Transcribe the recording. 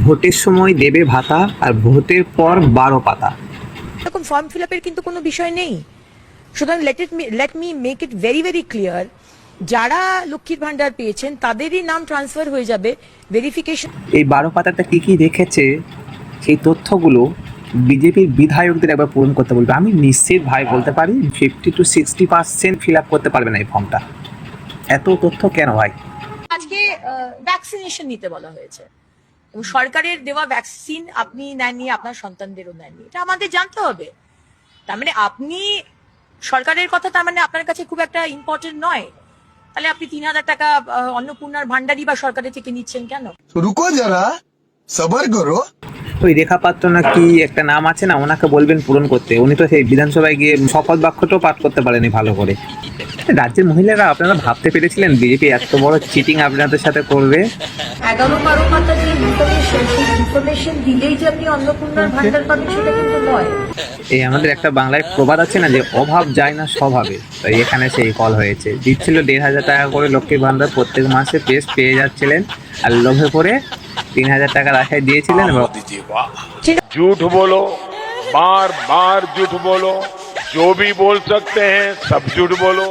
ভোটের সময় দেবে ভাতা আর ভোটের পর 12 পাতা। এরকম ফর্ম ফিল আপের কিন্তু কোনো বিষয় নেই। সুতরাং let me make it very very clear, যারা লক্ষ্মীর ভান্ডার পেয়েছেন তাদেরই নাম ট্রান্সফার হয়ে যাবে ভেরিফিকেশন। এই 12 পাতাতে কি কি রেখেছে সেই তথ্যগুলো বিজেপির বিধায়কদের একবার পূরণ করতে বলবে। আমি নিশ্চিত ভাই বলতে পারি 50 to 60% ফিল আপ করতে পারবে না এই ফর্মটা। এত তথ্য কেন ভাই? আজকে ভ্যাকসিনেশন নিতে বলা হয়েছে এবং সরকারের দেওয়া ভ্যাকসিন আপনি নেননি, আপনার সন্তানদেরও নেননি, এটা আমাদের জানতে হবে। তার মানে আপনি সরকারের কথা তার মানে আপনার কাছে খুব একটা ইম্পর্টেন্ট নয়। তাহলে আপনি 3,000 টাকা অন্নপূর্ণার ভান্ডারই বা সরকারের থেকে নিচ্ছেন কেন? রুকো যারা, সবার করো। ওই রেখা পাত্র না কি একটা নাম আছে না, ওনাকে বলবেন পূরণ করতে। উনি তো সেই বিধানসভায় গিয়ে শপথ বাক্যটাও পাঠ করতে পারেনি ভালো করে। রাজ্যের মহিলারা আপনারা ভাবতে পেরেছিলেন বিজেপি এত বড় চিটিং আপনাদের সাথে করবে? 11-12 পাতা যে ইনফরমেশন দিলেই যে আপনি অন্নপূর্ণার ভান্ডার পাবেন সেটা কিন্তু নয়। এই আমাদের একটা বাংলায় প্রবাদ আছে না যে অভাব যায় না স্বভাবে, তাই এখানে সেই কল হয়েছে। দিচ্ছিল 1,500 টাকা করে লক্ষ্মীর ভান্ডার প্রত্যেক মাসে পেয়ে যাচ্ছিলেন, আর লোভে পড়ে 3,000 টাকার আশায় দিয়েছিলেন। झूठ बोलो, बार बार झूठ बोलो, जो भी बोल सकते हैं सब झूठ बोलो।